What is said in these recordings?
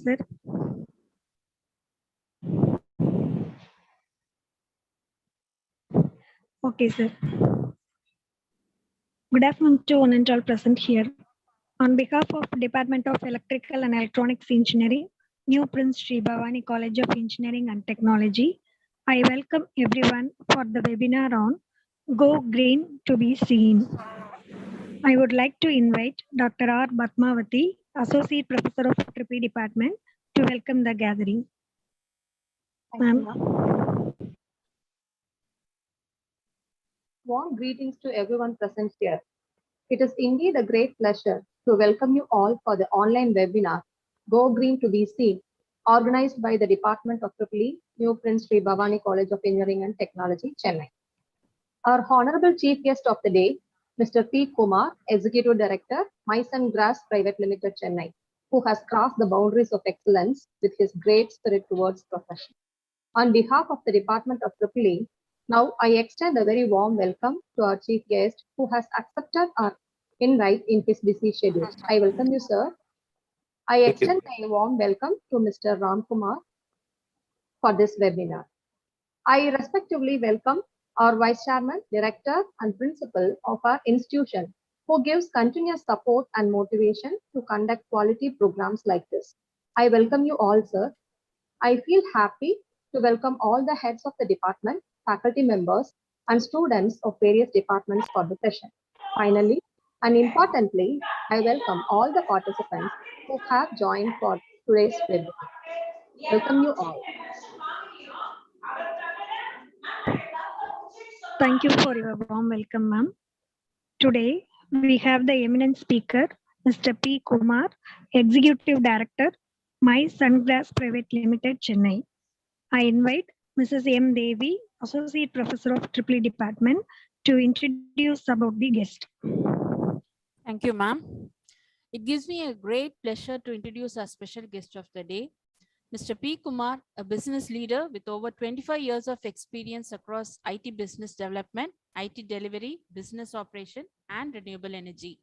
sir. Okay, sir. Good afternoon to one and all present here. On behalf of Department of Electrical and Electronics Engineering, New Prince Sri Bhavani College of Engineering and Technology, I welcome everyone for the webinar on Go Green to be Seen. I would like to invite Dr. R. Bhatmavati, Associate Professor of Triple Department, to welcome the gathering. Ma'am. Warm greetings to everyone present here. It is indeed a great pleasure to welcome you all for the online webinar, Go Green to be Seen, organized by the Department of EEE, New Prince Sri Bhavani College of Engineering and Technology, Chennai. Our honorable chief guest of the day, Mr. P. Kumar, Executive Director, Mice and Grass Private Limited, Chennai, who has crossed the boundaries of excellence with his great spirit towards profession. On behalf of the Department of EEE, now I extend a very warm welcome to our chief guest who has accepted our invite in his busy schedule. I welcome you, sir. I extend a warm welcome to Mr. Ram Kumar for this webinar. I respectively welcome our Vice Chairman, Director and Principal of our institution who gives continuous support and motivation to conduct quality programs like this. I welcome you all, sir. I feel happy to welcome all the heads of the department, faculty members, and students of various departments for the session. Finally, and importantly, I welcome all the participants who have joined for today's webinar. Welcome you all. Thank you for your warm welcome, ma'am. Today, we have the eminent speaker, Mr. P. Kumar, Executive Director, My Sunglass Private Limited, Chennai. I invite Mrs. M. Devi, Associate Professor of Triple Department, to introduce about the guest. Thank you, ma'am. It gives me a great pleasure to introduce our special guest of the day, Mr. P. Kumar, a business leader with over 25 years of experience across IT business development, IT delivery, business operation, and renewable energy.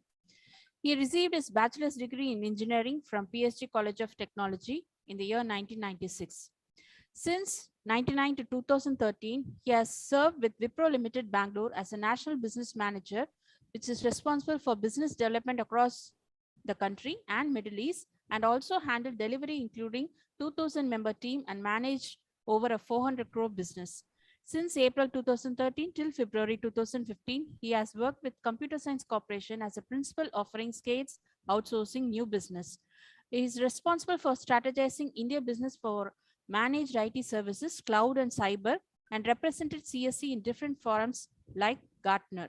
He received his bachelor's degree in engineering from PSG College of Technology in the year 1996. Since 1999 to 2013, he has served with Wipro Limited Bangalore as a national business manager, which is responsible for business development across the country and Middle East, and also handled delivery including 2,000 member team and managed over a 400 crore business. Since April 2013 till February 2015, he has worked with Computer Science Corporation as a principal offering scales outsourcing new business. He is responsible for strategizing India business for managed IT services, cloud and cyber, and represented CSC in different forums like Gartner.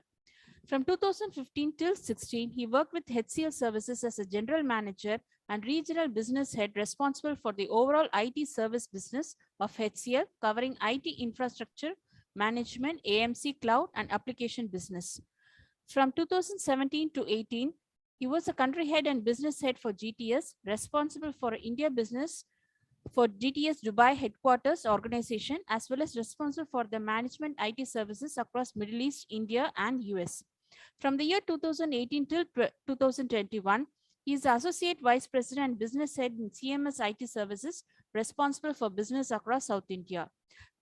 From 2015 till 16, he worked with HCL Services as a general manager and regional business head responsible for the overall IT service business of HCL, covering IT infrastructure, management, AMC, cloud, and application business. From 2017 to 18, he was a country head and business head for GTS, responsible for India business for GTS Dubai headquarters organization, as well as responsible for the management IT services across Middle East, India, and US. From the year 2018 till 2021, he is Associate Vice President and Business Head in CMS IT Services, responsible for business across South India.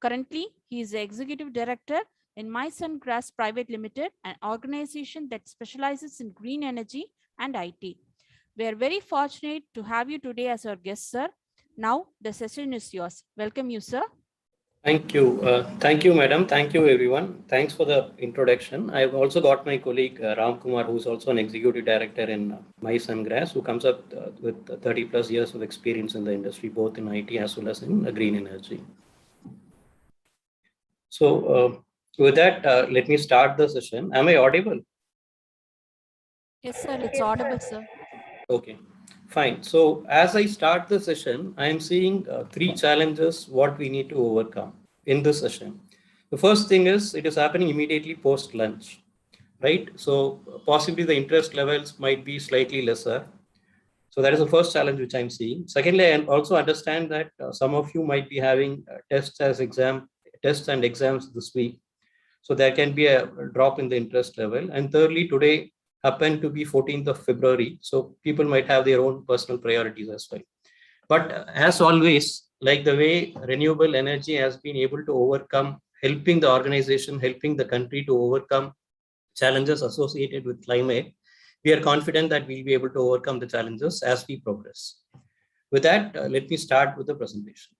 Currently, he is the Executive Director in Mice and Grass Private Limited, an organization that specializes in green energy and IT. We are very fortunate to have you today as our guest, sir. Now, the session is yours. Welcome you, sir. Thank you. Thank you, madam. Thank you, everyone. Thanks for the introduction. I've also got my colleague, Ram Kumar, who's also an executive director in Mice and Grass, who comes up with 30 plus years of experience in the industry, both in IT as well as in green energy. So with that, let me start the session. Am I audible? Yes, sir. It's audible, sir. Okay. Fine. So as I start the session, I am seeing three challenges what we need to overcome in this session. The first thing is it is happening immediately post lunch, right? So possibly the interest levels might be slightly lesser. So that is the first challenge which I'm seeing. Secondly, I also understand that some of you might be having tests and exams this week. So there can be a drop in the interest level. And thirdly, today happened to be 14th of February. So people might have their own personal priorities as well. But as always, like the way renewable energy has been able to overcome, helping the organization, helping the country to overcome challenges associated with climate, we are confident that we'll be able to overcome the challenges as we progress. With that, let me start with the presentation.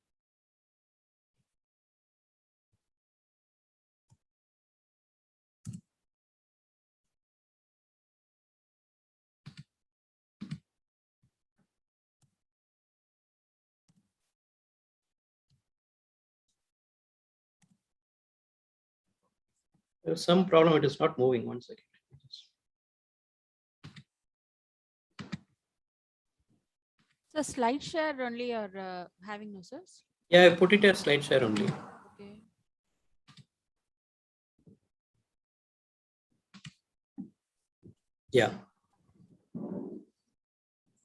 There's some problem, it is not moving. 1 second. So slide share only or having no, sir? Yeah, I put it as slide share only. Okay. Yeah.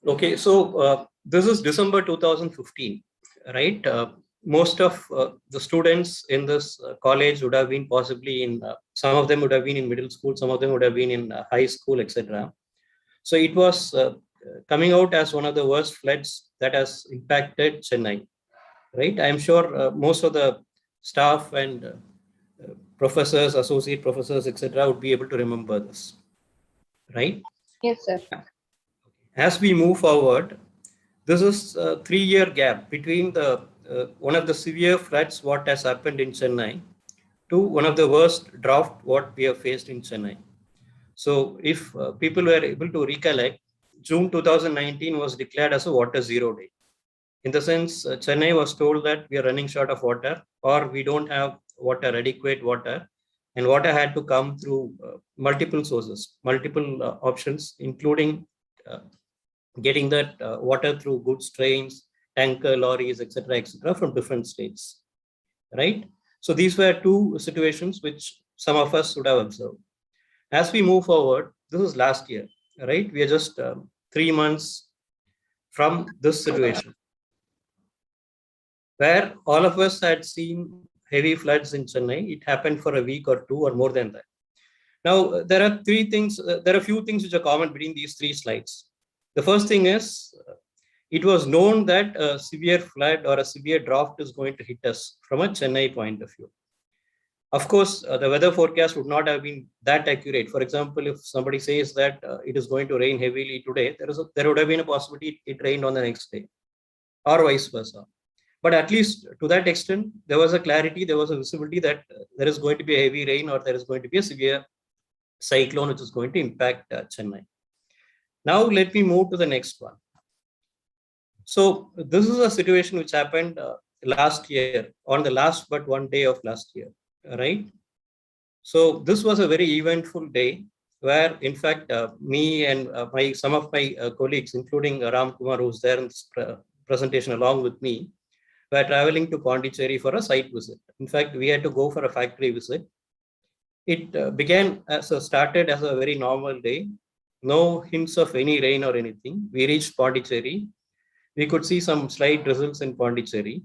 Okay, so this is December 2015, right? Most of the students in this college would have been possibly in, some of them would have been in middle school, some of them would have been in high school, etc. So it was coming out as one of the worst floods that has impacted Chennai, right? I'm sure most of the staff and professors, associate professors, etc., would be able to remember this, right? Yes, sir. As we move forward, this is a 3-year gap between the one of the severe floods what has happened in Chennai to one of the worst drought what we have faced in Chennai. So if people were able to recollect, June 2019 was declared as a water zero day. In the sense, Chennai was told that we are running short of water or we don't have water, adequate water, and water had to come through multiple sources, multiple options, including getting that water through goods trains, tanker lorries, etc., from different states, right? So these were two situations which some of us would have observed. As we move forward, this is last year, right? We are just 3 months from this situation, where all of us had seen heavy floods in Chennai. It happened for a week or two or more than that. Now, there are three things, there are a few things which are common between these three slides. The first thing is, it was known that a severe flood or a severe drought is going to hit us from a Chennai point of view. Of course, the weather forecast would not have been that accurate. For example, if somebody says that it is going to rain heavily today, there would have been a possibility it rained on the next day, or vice versa. But at least to that extent, there was a clarity, there was a visibility that there is going to be a heavy rain or there is going to be a severe cyclone which is going to impact Chennai. Now, let me move to the next one. So this is a situation which happened last year, on the last but one day of last year, right? So this was a very eventful day where, in fact, me and some of my colleagues, including Ram Kumar, who's there in this presentation along with me, were traveling to Pondicherry for a site visit. In fact, we had to go for a factory visit. It started as a very normal day, no hints of any rain or anything. We reached Pondicherry. We could see some slight drizzles in Pondicherry.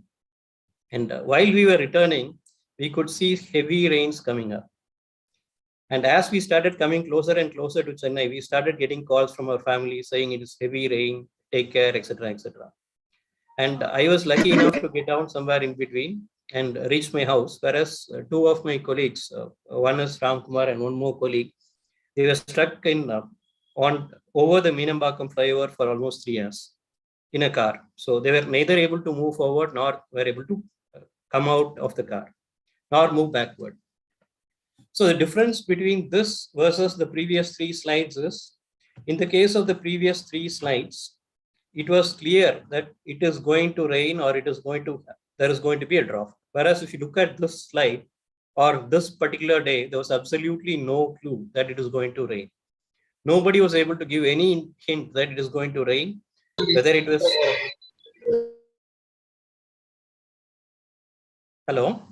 And while we were returning, we could see heavy rains coming up. And as we started coming closer and closer to Chennai, we started getting calls from our family saying it is heavy rain, take care, etc., etc. And I was lucky enough to get down somewhere in between and reach my house, whereas two of my colleagues, one is Ram Kumar and one more colleague, they were stuck in on over the Meenambakam flyover for almost 3 hours in a car. So they were neither able to move forward nor were able to come out of the car, nor move backward. So the difference between this versus the previous three slides is, in the case of the previous three slides, it was clear that it is going to rain or there is going to be a drought. Whereas if you look at this slide or this particular day, there was absolutely no clue that it is going to rain. Nobody was able to give any hint that it is going to rain, whether it was... Hello?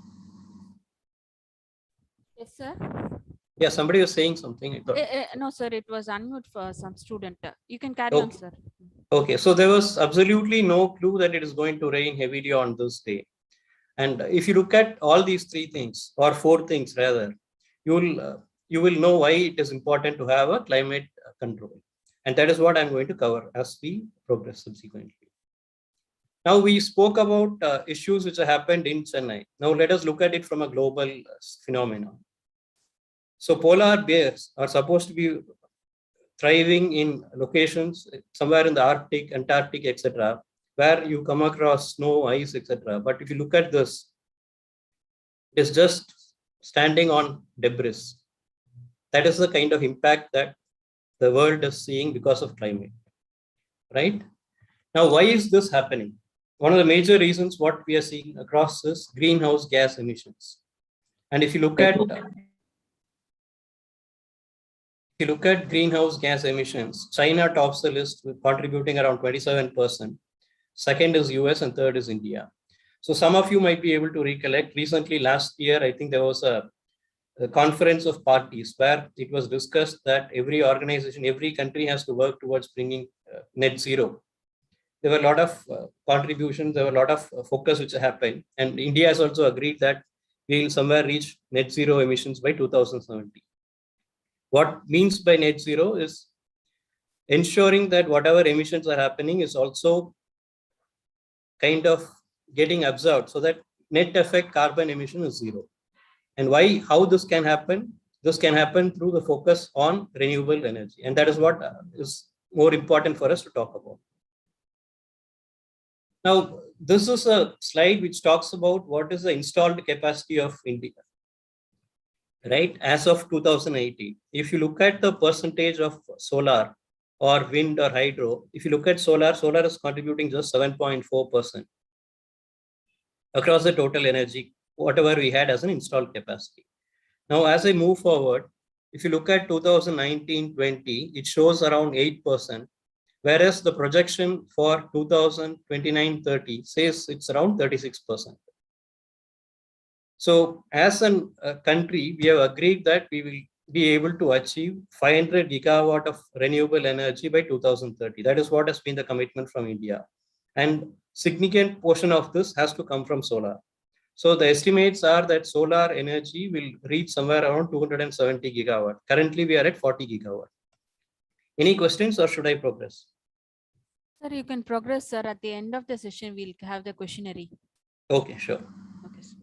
Yes, sir. Yeah, somebody was saying something. No, sir, it was unmute for some student. You can carry on, sir. Okay, so there was absolutely no clue that it is going to rain heavily on this day. And if you look at all these three things, or four things rather, you will know why it is important to have a climate control. And that is what I'm going to cover as we progress subsequently. Now we spoke about issues which have happened in Chennai. Now let us look at it from a global phenomenon. So polar bears are supposed to be thriving in locations somewhere in the Arctic, Antarctic, etc., where you come across snow, ice, etc. But if you look at this, it is just standing on debris. That is the kind of impact that the world is seeing because of climate, right? Now, why is this happening? One of the major reasons what we are seeing across is greenhouse gas emissions. And if you look at greenhouse gas emissions, China tops the list with contributing around 27%. Second is US and third is India. So some of you might be able to recollect recently last year, I think there was a conference of parties where it was discussed that every organization, every country has to work towards bringing net zero. There were a lot of contributions, there were a lot of focus which happened. And India has also agreed that we will somewhere reach net zero emissions by 2070. What means by net zero is ensuring that whatever emissions are happening is also kind of getting absorbed so that net effect carbon emission is zero. And why, how this can happen? This can happen through the focus on renewable energy. And that is what is more important for us to talk about. Now, this is a slide which talks about what is the installed capacity of India, right? As of 2018, if you look at the percentage of solar or wind or hydro, if you look at solar, solar is contributing just 7.4% across the total energy, whatever we had as an installed capacity. Now, as I move forward, if you look at 2019-20, it shows around 8%, whereas the projection for 2029-30 says it's around 36%. So as a country, we have agreed that we will be able to achieve 500 gigawatt of renewable energy by 2030. That is what has been the commitment from India. And significant portion of this has to come from solar. So the estimates are that solar energy will reach somewhere around 270 gigawatt. Currently, we are at 40 gigawatt. Any questions or should I progress? Sir, you can progress, sir. At the end of the session, we'll have the questionnaire. Okay, sure. Okay, sir.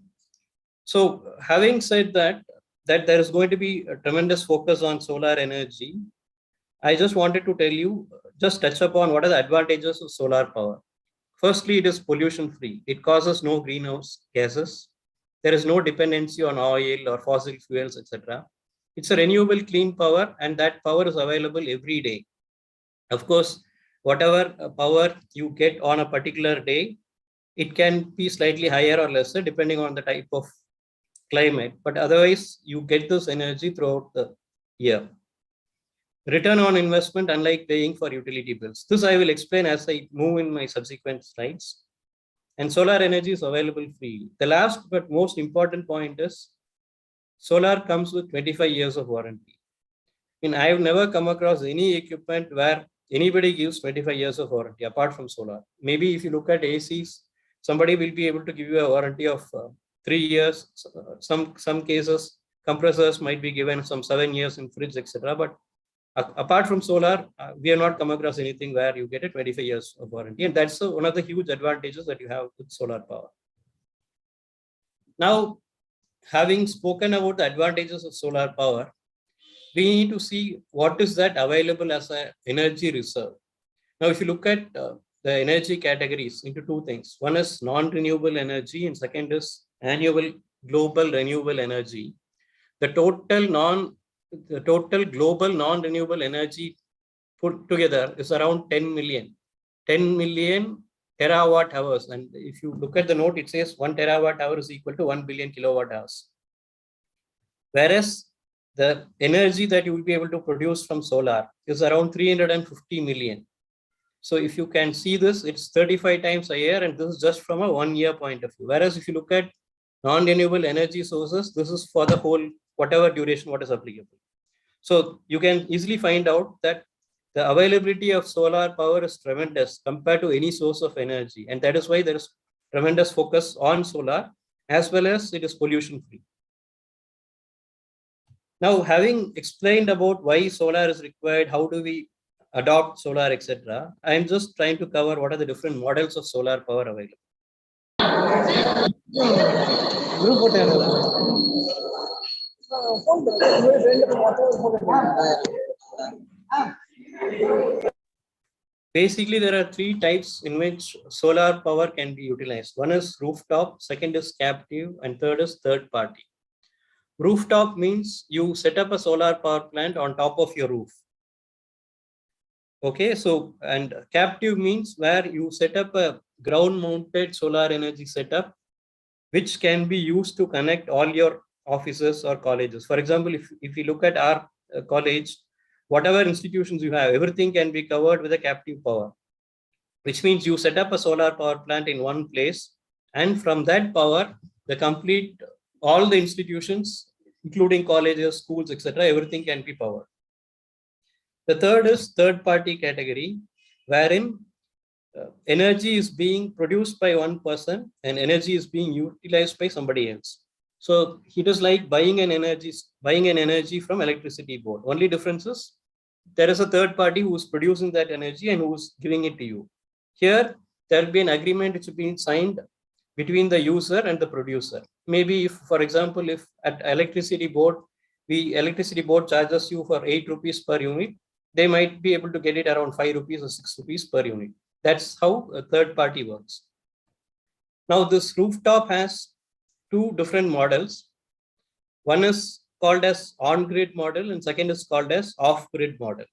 So having said that there is going to be a tremendous focus on solar energy, I just wanted to tell you, just touch upon what are the advantages of solar power. Firstly, it is pollution free. It causes no greenhouse gases. There is no dependency on oil or fossil fuels, etc. It's a renewable clean power, and that power is available every day. Of course, whatever power you get on a particular day, it can be slightly higher or lesser depending on the type of climate, but otherwise you get this energy throughout the year. Return on investment, unlike paying for utility bills. This I will explain as I move in my subsequent slides. And solar energy is available freely. The last but most important point is solar comes with 25 years of warranty. I have never come across any equipment where anybody gives 25 years of warranty apart from solar. Maybe if you look at ACs, somebody will be able to give you a warranty of 3 years. Some cases, compressors might be given some 7 years in fridge, etc. But apart from solar, we have not come across anything where you get a 25 years of warranty. And that's one of the huge advantages that you have with solar power. Now, having spoken about the advantages of solar power, we need to see what is that available as an energy reserve. Now, if you look at the energy categories into two things, one is non-renewable energy and second is annual global renewable energy. The total global non-renewable energy put together is around 10 million terawatt hours. And if you look at the note, it says 1 terawatt hour is equal to 1 billion kilowatt hours. Whereas the energy that you will be able to produce from solar is around 350 million. So if you can see this, it's 35 times a year, and this is just from a 1 year point of view. Whereas if you look at non-renewable energy sources, this is for the whole, whatever duration, what is applicable. So you can easily find out that the availability of solar power is tremendous compared to any source of energy. And that is why there is tremendous focus on solar, as well as it is pollution free. Now, having explained about why solar is required, how do we adopt solar, etc. I am just trying to cover what are the different models of solar power available. Basically, there are three types in which solar power can be utilized. One is rooftop, second is captive, and third is third party. Rooftop means you set up a solar power plant on top of your roof. Okay, so and captive means where you set up a ground mounted solar energy setup which can be used to connect all your offices or colleges. For example, if you look at our college, whatever institutions you have, everything can be covered with a captive power, which means you set up a solar power plant in one place, and from that power, the complete, all the institutions, including colleges, schools, etc., everything can be powered. The third is third party category, wherein energy is being produced by one person and energy is being utilized by somebody else. So it is like buying an energy from electricity board. Only difference is there is a third party who is producing that energy and who is giving it to you. Here, there will be an agreement which is being signed between the user and the producer. Maybe if, for example, if at electricity board charges you for 8 rupees per unit, they might be able to get it around 5 rupees or 6 rupees per unit. That's how a third party works. Now, this rooftop has two different models. One is called as on-grid model and second is called as off-grid model.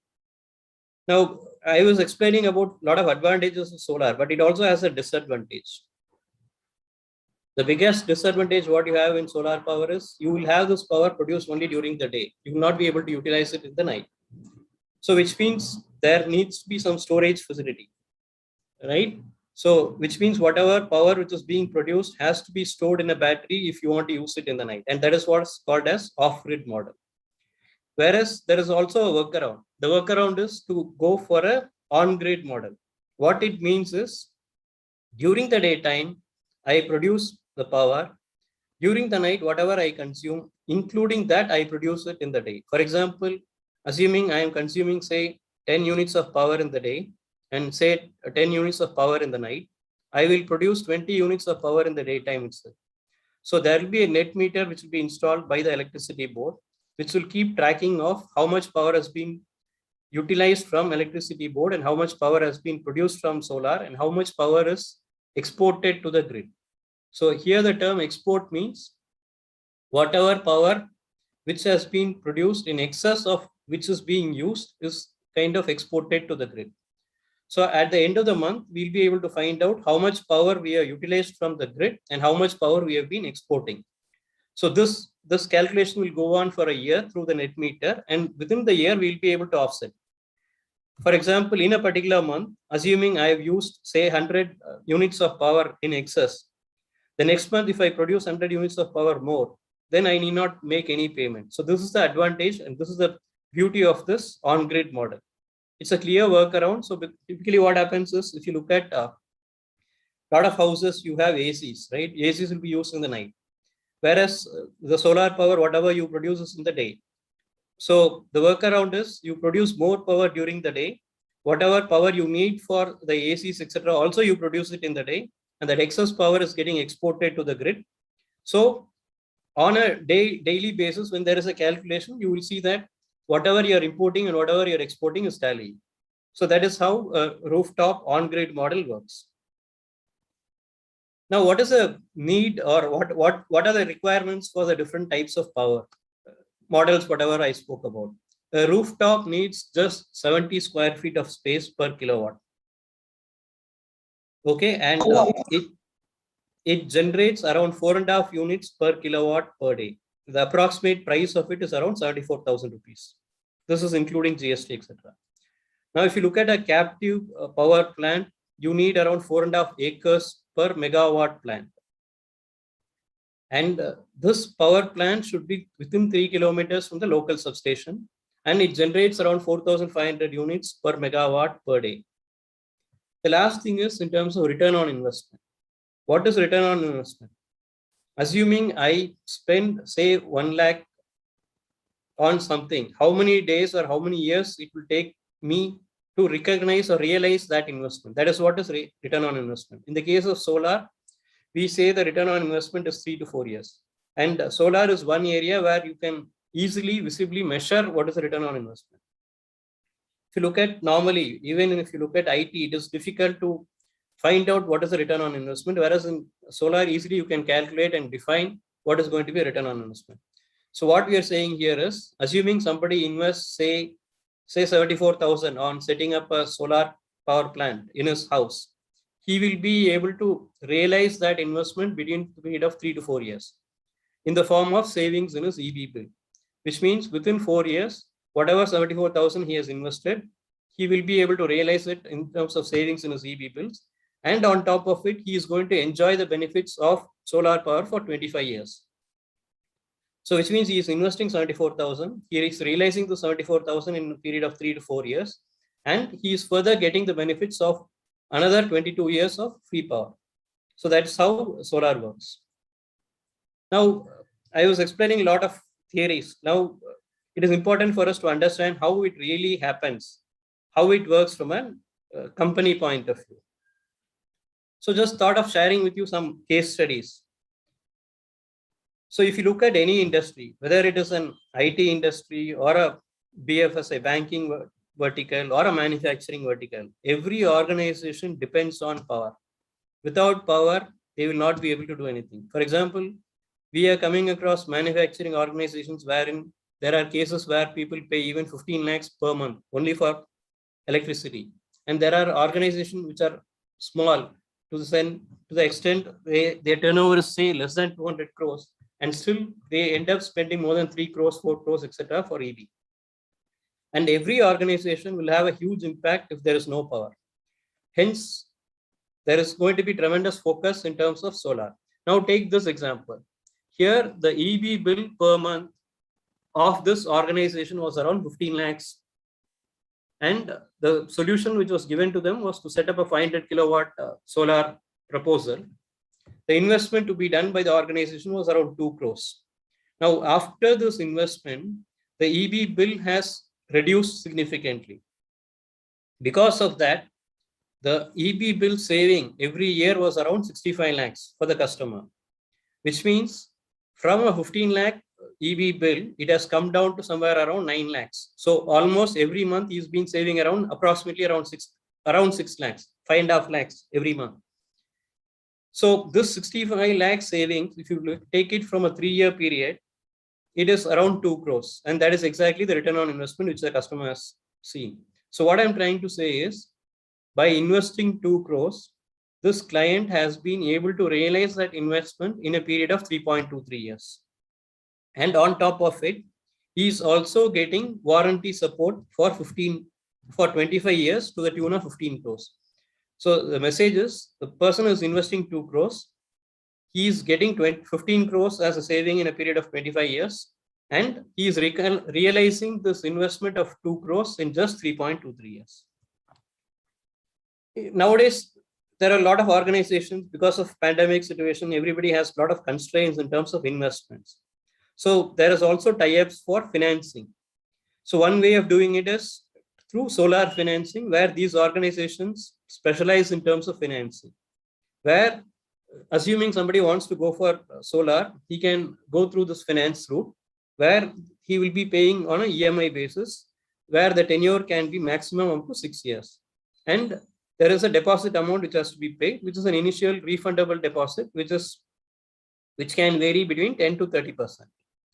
Now, I was explaining about a lot of advantages of solar, but it also has a disadvantage. The biggest disadvantage what you have in solar power is you will have this power produced only during the day. You will not be able to utilize it in the night. So which means there needs to be some storage facility, right? So which means whatever power which is being produced has to be stored in a battery if you want to use it in the night. And that is what's called as off-grid model. Whereas there is also a workaround. The workaround is to go for a on-grid model. What it means is during the daytime, I produce the power. During the night, whatever I consume, including that, I produce it in the day. For example, assuming I am consuming, say, 10 units of power in the day and say 10 units of power in the night, I will produce 20 units of power in the daytime itself. So there will be a net meter which will be installed by the electricity board, which will keep tracking of how much power has been utilized from electricity board and how much power has been produced from solar and how much power is exported to the grid. So here the term export means whatever power which has been produced in excess of which is being used is kind of exported to the grid. So at the end of the month, we'll be able to find out how much power we are utilized from the grid and how much power we have been exporting. So this calculation will go on for a year through the net meter, and within the year, we'll be able to offset. For example, in a particular month, assuming I have used, say, 100 units of power in excess, the next month, if I produce 100 units of power more, then I need not make any payment. So this is the advantage, and this is the beauty of this on-grid model. It's a clear workaround. So typically what happens is, if you look at a lot of houses, you have ACs, right? ACs will be used in the night. Whereas the solar power, whatever you produce is in the day. So the workaround is you produce more power during the day. Whatever power you need for the ACs, etc., also you produce it in the day. And that excess power is getting exported to the grid. So on a daily basis, when there is a calculation, you will see that whatever you're importing and whatever you're exporting is tallying. So that is how a rooftop on-grid model works. Now, what is a need or what are the requirements for the different types of power models, whatever I spoke about? A rooftop needs just 70 square feet of space per kilowatt. Okay, and it generates around 4.5 units per kilowatt per day. The approximate price of it is around 74,000 rupees. This is including GST, etc. Now, if you look at a captive power plant, you need around 4.5 acres per megawatt plant. And this power plant should be within 3 kilometers from the local substation. And it generates around 4,500 units per megawatt per day. The last thing is in terms of return on investment. What is return on investment? Assuming I spend, say, 1 lakh on something, how many days or how many years it will take me to recognize or realize that investment. That is what is return on investment. In the case of solar, we say the return on investment is 3 to 4 years. And solar is one area where you can easily, visibly measure what is the return on investment. If you look at normally, even if you look at IT, it is difficult to find out what is the return on investment, whereas in solar, easily you can calculate and define what is going to be a return on investment. So what we are saying here is, assuming somebody invests, say 74,000 on setting up a solar power plant in his house, he will be able to realize that investment between the period of 3 to 4 years in the form of savings in his EB bill, which means within 4 years, whatever 74,000 he has invested, he will be able to realize it in terms of savings in his EB bills. And on top of it, he is going to enjoy the benefits of solar power for 25 years. So which means he is investing 74,000. He is realizing the 74,000 in a period of 3 to 4 years. And he is further getting the benefits of another 22 years of free power. So that's how solar works. Now, I was explaining a lot of theories. Now, it is important for us to understand how it really happens, how it works from a company point of view. So just thought of sharing with you some case studies. So if you look at any industry, whether it is an IT industry or a BFSI, banking vertical, or a manufacturing vertical, every organization depends on power. Without power, they will not be able to do anything. For example, we are coming across manufacturing organizations wherein there are cases where people pay even 15 lakhs per month only for electricity. And there are organizations which are small to the extent their turnover is, say, less than 200 crores. And still they end up spending more than 3 crores, 4 crores, etc. for EV. And every organization will have a huge impact if there is no power. Hence, there is going to be tremendous focus in terms of solar. Now take this example. Here, the EB bill per month of this organization was around 15 lakhs. And the solution which was given to them was to set up a 500 kilowatt solar proposal. The investment to be done by the organization was around 2 crores. Now, after this investment, the EB bill has reduced significantly. Because of that, the EB bill saving every year was around 65 lakhs for the customer, which means from a 15 lakh EB bill, it has come down to somewhere around 9 lakhs. So almost every month he's been saving approximately around 6 lakhs, 5.5 lakhs every month. So this 65 lakh savings, if you take it from a 3-year period, it is around 2 crores. And that is exactly the return on investment which the customer has seen. So what I'm trying to say is, by investing 2 crores, this client has been able to realize that investment in a period of 3.23 years. And on top of it, he is also getting warranty support for 25 years to the tune of 15 crores. So the message is, the person is investing 2 crores. He is getting 15 crores as a saving in a period of 25 years. And he is realizing this investment of 2 crores in just 3.23 years. Nowadays, there are a lot of organizations, because of pandemic situation, everybody has a lot of constraints in terms of investments. So there is also tie-ups for financing. So one way of doing it is through solar financing, where these organizations specialize in terms of financing, where assuming somebody wants to go for solar, he can go through this finance route, where he will be paying on an EMI basis, where the tenure can be maximum up to 6 years. And there is a deposit amount which has to be paid, which is an initial refundable deposit, which can vary between 10 to 30%.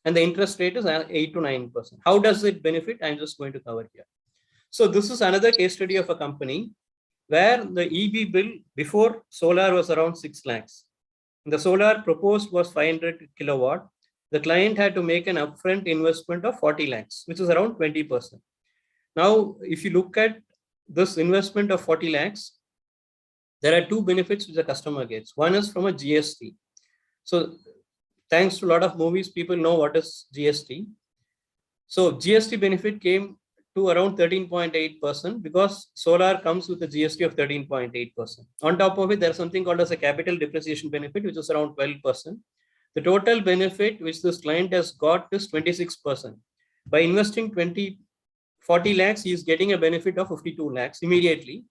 And the interest rate is 8 to 9%. How does it benefit? I'm just going to cover here. So this is another case study of a company where the EB bill before solar was around 6 lakhs. The solar proposed was 500 kilowatt. The client had to make an upfront investment of 40 lakhs, which is around 20%. Now, if you look at this investment of 40 lakhs, there are 2 benefits which the customer gets. One is from a GST. So thanks to a lot of movies, people know what is GST. So GST benefit came to around 13.8% because solar comes with a GST of 13.8%. On top of it, there's something called as a capital depreciation benefit, which is around 12%. The total benefit which this client has got is 26%. By investing 40 lakhs, he is getting a benefit of 52 lakhs immediately.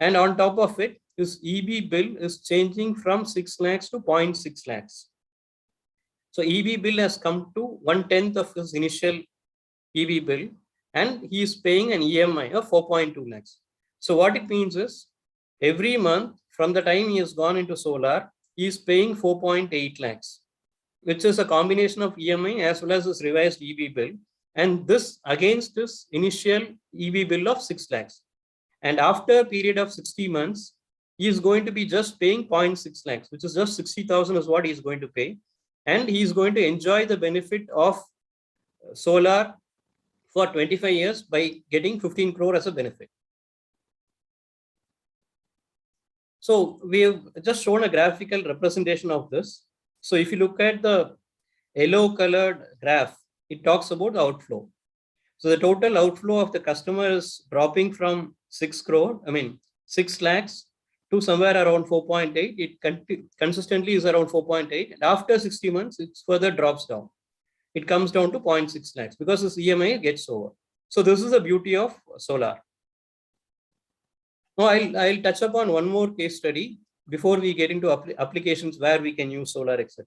And on top of it, his EB bill is changing from 6 lakhs to 0.6 lakhs. So EB bill has come to 1/10 of his initial EB bill, and he is paying an EMI of 4.2 lakhs. So what it means is every month from the time he has gone into solar, he is paying 4.8 lakhs, which is a combination of EMI as well as his revised EB bill. And this against his initial EB bill of 6 lakhs. And after a period of 60 months, he is going to be just paying 0.6 lakhs, which is just 60,000 is what he is going to pay. And he is going to enjoy the benefit of solar for 25 years by getting 15 crore as a benefit. So we have just shown a graphical representation of this. So if you look at the yellow colored graph, it talks about the outflow. So the total outflow of the customer is dropping from 6 lakhs to somewhere around 4.8. It consistently is around 4.8. And after 60 months, it further drops down. It comes down to 0.6 lakhs because this EMI gets over. So this is the beauty of solar. Now I'll touch upon one more case study before we get into applications where we can use solar, etc.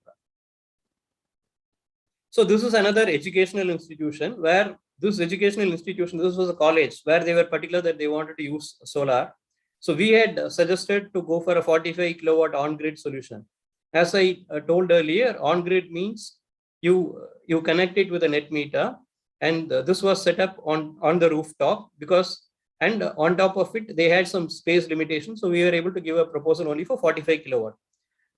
So this is another educational institution where this was a college where they were particular that they wanted to use solar. So we had suggested to go for a 45 kilowatt on-grid solution. As I told earlier, on-grid means you connect it with a net meter, and this was set up on the rooftop and on top of it, they had some space limitations. So we were able to give a proposal only for 45 kilowatt.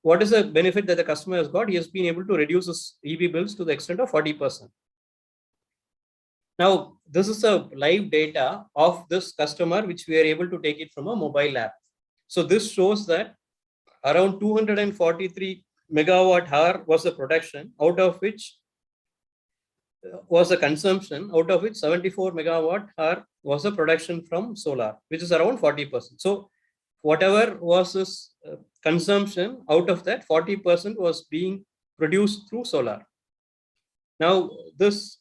What is the benefit that the customer has got? He has been able to reduce his EB bills to the extent of 40%. Now, this is a live data of this customer, which we are able to take it from a mobile app. So this shows that around 243 megawatt hour was the production, out of which was the consumption, out of which 74 megawatt hour was the production from solar, which is around 40%. So whatever was this consumption, out of that 40% was being produced through solar. Now this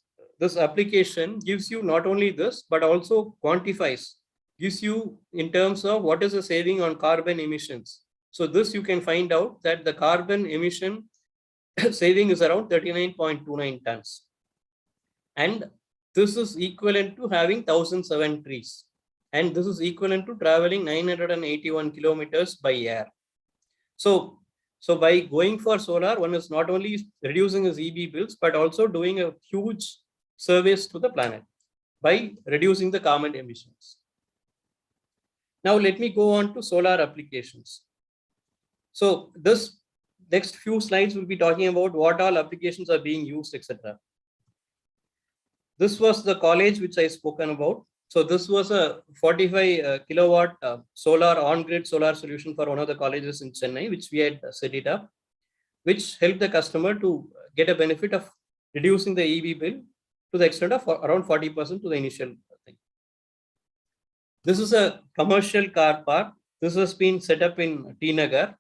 application gives you not only this, but also quantifies, gives you in terms of what is the saving on carbon emissions. So this you can find out that the carbon emission saving is around 39.29 tons. And this is equivalent to having 1,007 trees. And this is equivalent to traveling 981 kilometers by air. So by going for solar, one is not only reducing his EB bills, but also doing a huge service to the planet by reducing the carbon emissions. Now let me go on to solar applications. So this next few slides will be talking about what all applications are being used, etc. This was the college which I spoken about. So this was a 45 kilowatt solar on-grid solar solution for one of the colleges in Chennai, which we had set it up, which helped the customer to get a benefit of reducing the EB bill to the extent of around 40% to the initial thing. This is a commercial car park. This has been set up in T Nagar.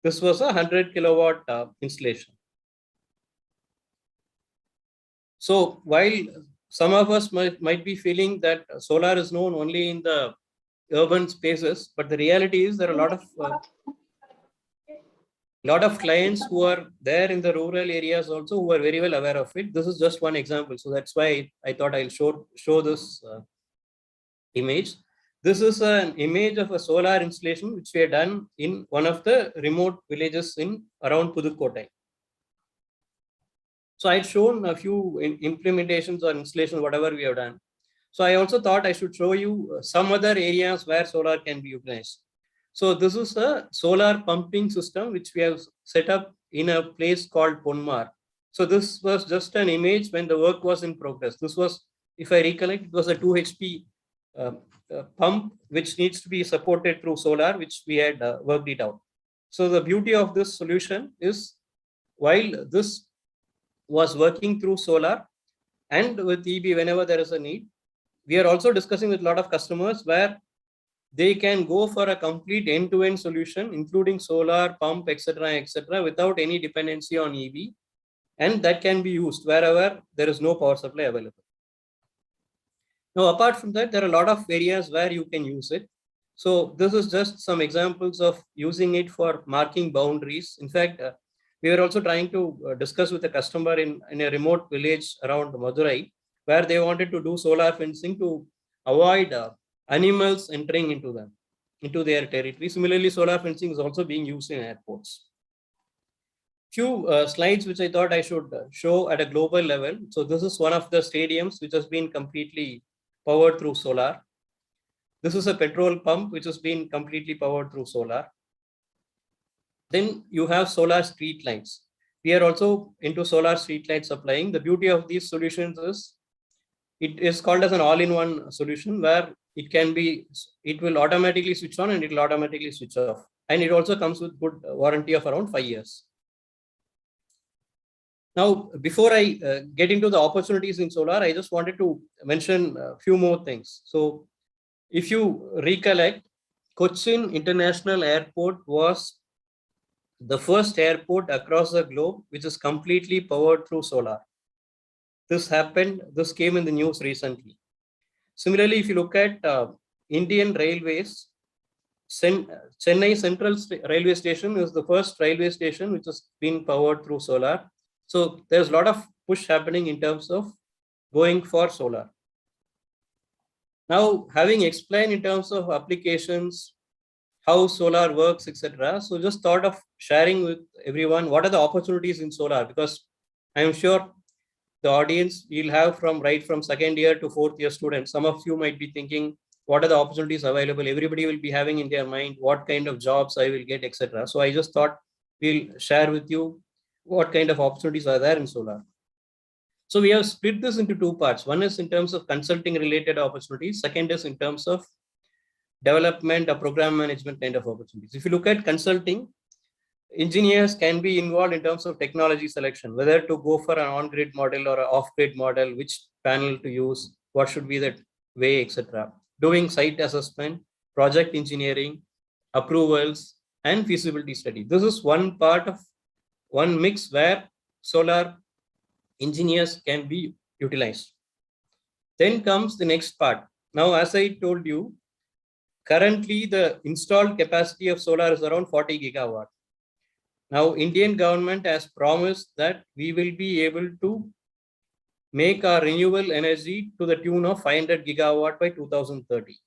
This was a 100 kilowatt installation. So while some of us might be feeling that solar is known only in the urban spaces, but the reality is there are a lot of clients who are there in the rural areas also who are very well aware of it. This is just one example. So that's why I thought I'll show this image. This is an image of a solar installation which we have done in one of the remote villages in around Pudukkottai. So I'd shown a few implementations or installations, whatever we have done. So I also thought I should show you some other areas where solar can be utilized. So this is a solar pumping system which we have set up in a place called Ponmar. So this was just an image when the work was in progress. This was, if I recollect, it was a 2 HP pump which needs to be supported through solar, which we had worked it out. So the beauty of this solution is while this was working through solar and with EB whenever there is a need, we are also discussing with a lot of customers where they can go for a complete end-to-end solution, including solar, pump, etc., without any dependency on EB, and that can be used wherever there is no power supply available. Now, apart from that, there are a lot of areas where you can use it. So this is just some examples of using it for marking boundaries. In fact, we were also trying to discuss with a customer in a remote village around Madurai, where they wanted to do solar fencing to avoid animals entering into their territory. Similarly, solar fencing is also being used in airports. Few slides which I thought I should show at a global level. So this is one of the stadiums which has been completely powered through solar. This is a petrol pump which has been completely powered through solar. Then you have solar street lights. We are also into solar street light supplying. The beauty of these solutions is it is called as an all-in-one solution where it will automatically switch on and it will automatically switch off. And it also comes with good warranty of around 5 years. Now, before I get into the opportunities in solar, I just wanted to mention a few more things. So if you recollect, Cochin International Airport was the first airport across the globe which is completely powered through solar. This came in the news recently. Similarly, if you look at Indian Railways, Chennai Central Railway Station is the first railway station which has been powered through solar. So there's a lot of push happening in terms of going for solar. Now, having explained in terms of applications, how solar works, etc. So just thought of sharing with everyone what are the opportunities in solar, because I'm sure the audience you'll have right from second year to fourth year students. Some of you might be thinking, what are the opportunities available? Everybody will be having in their mind what kind of jobs I will get, etc. So I just thought we'll share with you what kind of opportunities are there in solar. So we have split this into two parts. One is in terms of consulting related opportunities. Second is in terms of development or program management kind of opportunities. If you look at consulting, engineers can be involved in terms of technology selection, whether to go for an on-grid model or an off-grid model, which panel to use, what should be the way, etc. Doing site assessment, project engineering, approvals, and feasibility study. This is one mix where solar engineers can be utilized. Then comes the next part. Now, as I told you, currently the installed capacity of solar is around 40 gigawatt. Now, Indian government has promised that we will be able to make our renewable energy to the tune of 500 gigawatt by 2030.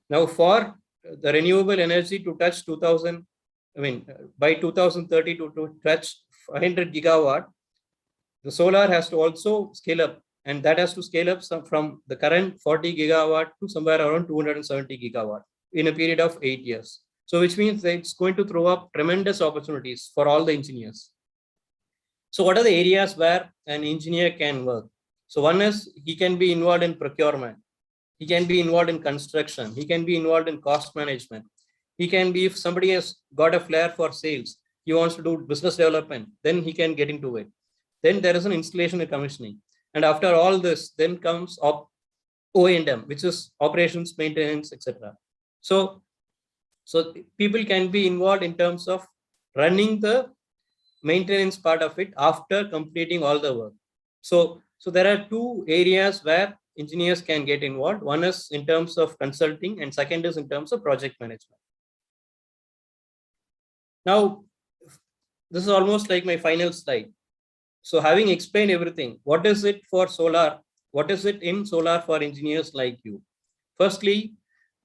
Now, for the renewable energy to touch by 2030 to touch 500 gigawatt, the solar has to also scale up, and that has to scale up from the current 40 gigawatt to somewhere around 270 gigawatt in a period of 8 years. So which means that it's going to throw up tremendous opportunities for all the engineers. So what are the areas where an engineer can work? So one is he can be involved in procurement. He can be involved in construction. He can be involved in cost management. He can be, if somebody has got a flair for sales, he wants to do business development, then he can get into it. Then there is an installation and commissioning. And after all this, then comes O&M, which is operations, maintenance, etc. So people can be involved in terms of running the maintenance part of it after completing all the work. So there are two areas where engineers can get involved. One is in terms of consulting, and second is in terms of project management. Now, this is almost like my final slide. So having explained everything, what is it for solar? What is it in solar for engineers like you? Firstly,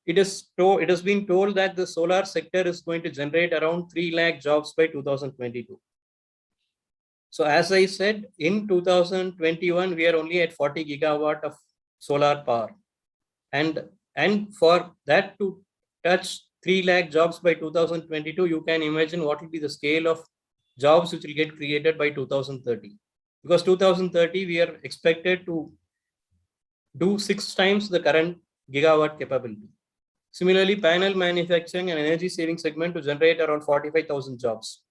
it has been told that the solar sector is going to generate around 3 lakh jobs by 2022. So as I said, in 2021, we are only at 40 gigawatt of solar power. And for that to touch 3 lakh jobs by 2022, you can imagine what will be the scale of jobs which will get created by 2030. Because 2030, we are expected to do 6 times the current gigawatt capability. Similarly, panel manufacturing and energy saving segment to generate around 45,000 jobs.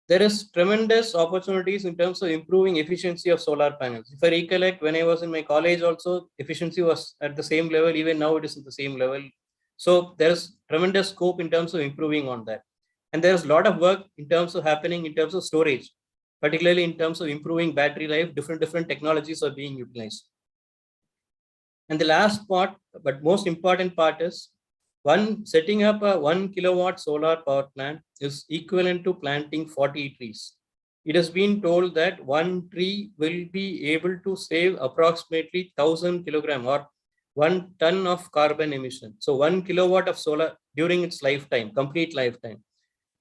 There is tremendous opportunities in terms of improving efficiency of solar panels. If I recollect, when I was in my college also, efficiency was at the same level. Even now it is at the same level. So there's tremendous scope in terms of improving on that. And there's a lot of work in terms of happening in terms of storage, particularly in terms of improving battery life. Different technologies are being utilized. And the last part, but most important part is setting up a 1 kilowatt solar power plant is equivalent to planting 40 trees. It has been told that one tree will be able to save approximately 1,000 kilogram or 1 ton of carbon emission. So 1 kilowatt of solar during its lifetime, complete lifetime.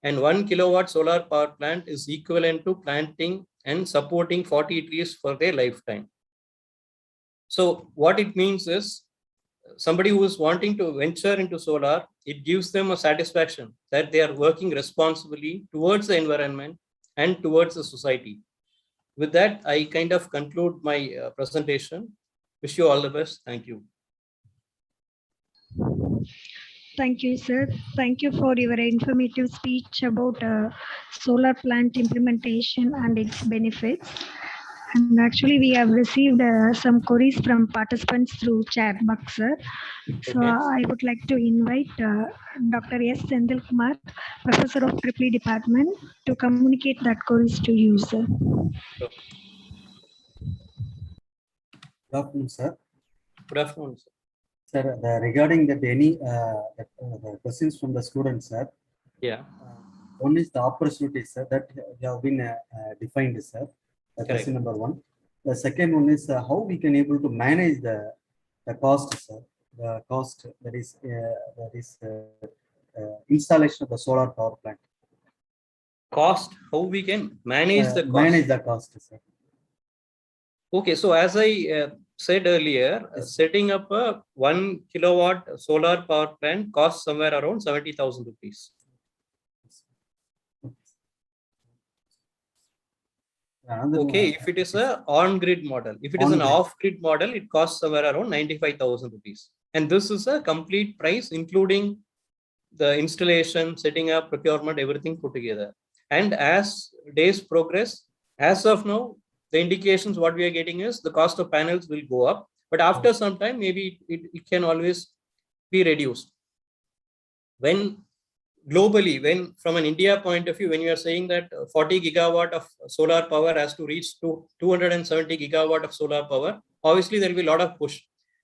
And 1 kilowatt solar power plant is equivalent to planting and supporting 40 trees for their lifetime. So what it means is somebody who is wanting to venture into solar, it gives them a satisfaction that they are working responsibly towards the environment and towards the society. With that, I kind of conclude my presentation. Wish you all the best. Thank you. Thank you, sir. Thank you for your informative speech about solar plant implementation and its benefits. And actually, we have received some queries from participants through chat box, sir. So Okay. I would like to invite Dr. S. Sendil Kumar, Professor of Triple Department, to communicate that queries to you, sir. Sure. Good afternoon, sir. Good afternoon, sir. Sir, regarding that the questions from the students, sir. Yeah. One is the opportunity, sir, that have been defined, sir. Question number one. The second one is how we can able to manage the cost, sir. The cost that is installation of the solar power plant. Cost, how we can manage the cost. Manage the cost, sir. Okay, so as I said earlier, Yes. setting up a 1 kilowatt solar power plant costs somewhere around 70,000 rupees. Okay, if it is a on-grid model, if it is an off-grid model, it costs somewhere around 95,000 rupees. And this is a complete price, including the installation, setting up, procurement, everything put together. And as days progress, as of now, the indications what we are getting is the cost of panels will go up, but after some time, maybe it can always be reduced. When globally, when from an India point of view, when you are saying that 40 gigawatt of solar power has to reach to 270 gigawatt of solar power, obviously there will be a lot of push.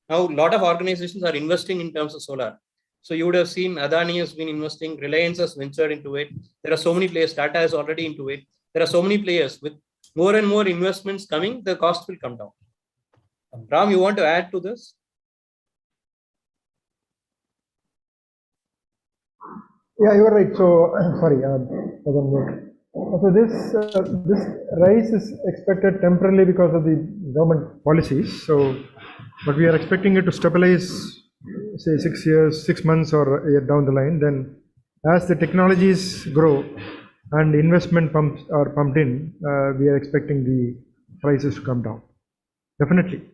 Now, a lot of organizations are investing in terms of solar. So you would have seen Adani has been investing, Reliance has ventured into it. There are so many players, Tata is already into it. There are so many players with more and more investments coming, the cost will come down. Ram, you want to add to this? Yeah, you are right. So, sorry, was on mute. So this rise is expected temporarily because of the government policies. So, but we are expecting it to stabilize, say 6 years, 6 months or a year down the line. Then, as the technologies grow and investment pumps are pumped in, we are expecting the prices to come down. Definitely.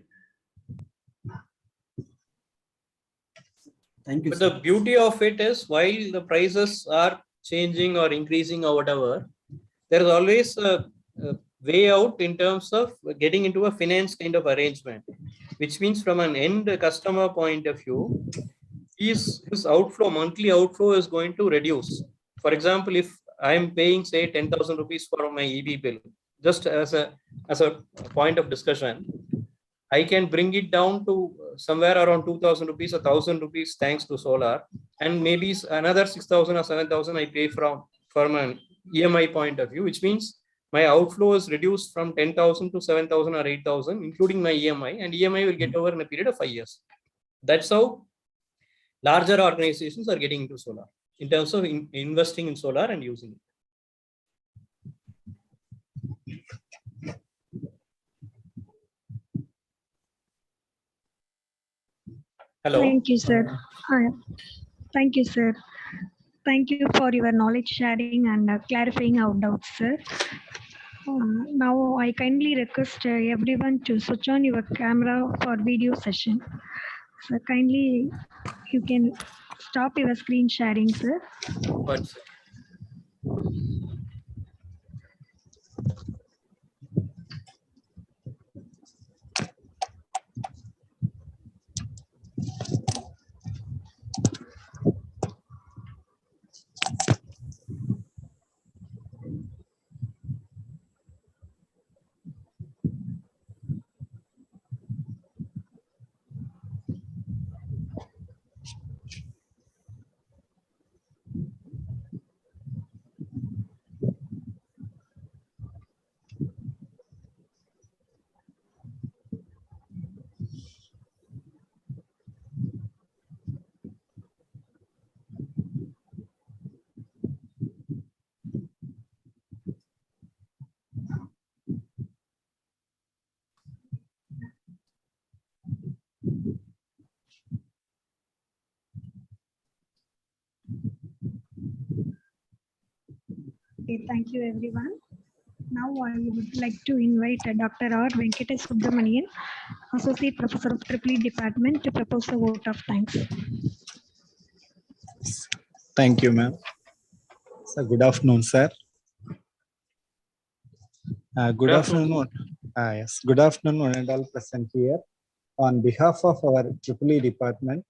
Thank you, But sir. the beauty of it is while the prices are changing or increasing or whatever, there is always a way out in terms of getting into a finance kind of arrangement, which means from an end customer point of view, his outflow, monthly outflow is going to reduce. For example, if I am paying say 10,000 rupees for my EB bill, just as a point of discussion, I can bring it down to somewhere around 2,000 rupees, 1,000 rupees thanks to solar, and maybe another 6,000 or 7,000 I pay from an EMI point of view, which means my outflow is reduced from 10,000 to 7,000 or 8,000, including my EMI, and EMI will get over in a period of 5 years. That's how larger organizations are getting into solar in terms of investing in solar and using it. Hello. Thank you, sir. Thank you, sir. Thank you for your knowledge sharing and clarifying our doubts, sir. Now, I kindly request everyone to switch on your camera for video session. So kindly, you can stop your screen sharing, sir. 1 second. Okay, thank you everyone. Now I would like to invite Dr. R. Venkatesh Subramanian, Associate Professor of EEE Department, to propose a vote of thanks. Thank you, ma'am. So good afternoon, sir. Good afternoon. Yes, good afternoon, one and all present here. On behalf of our EEE department,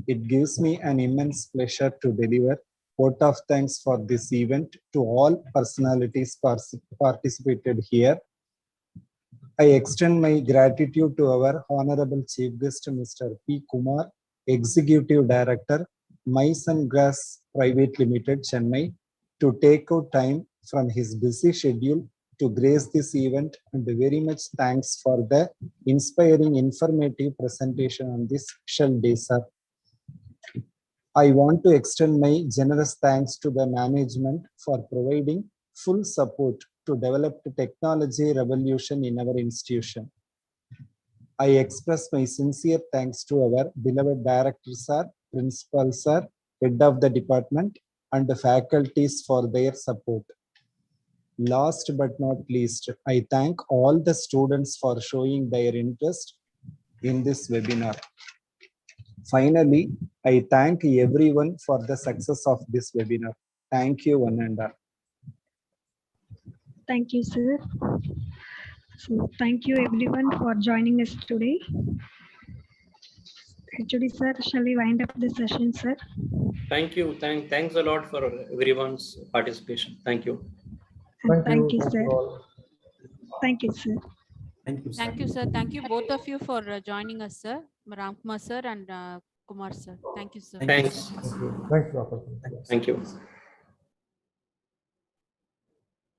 it gives me an immense pleasure to deliver vote of thanks for this event to all personalities participated here. I extend my gratitude to our Honorable Chief Guest, Mr. P. Kumar, Executive Director, Mice and Grass Private Limited, Chennai, to take out time from his busy schedule to grace this event, and very much thanks for the inspiring, informative presentation on this special day, sir. I want to extend my generous thanks to the management for providing full support to develop the technology revolution in our institution. I express my sincere thanks to our beloved director, sir, principal, sir, head of the department, and the faculties for their support. Last but not least, I thank all the students for showing their interest in this webinar. Finally, I thank everyone for the success of this webinar. Thank you, one and all. Thank you, sir. So thank you everyone for joining us today. Actually, sir, shall we wind up the session, sir? Thank you. Thanks a lot for everyone's participation. Thank you. And thank you, Thank sir. you all. Thank you, sir. Thank you, sir. Thank you, sir. Thank you both of you for joining us, sir. Ramkumar sir and Kumar sir. Thank you, sir. Thanks. Thanks, Dr. Thank you.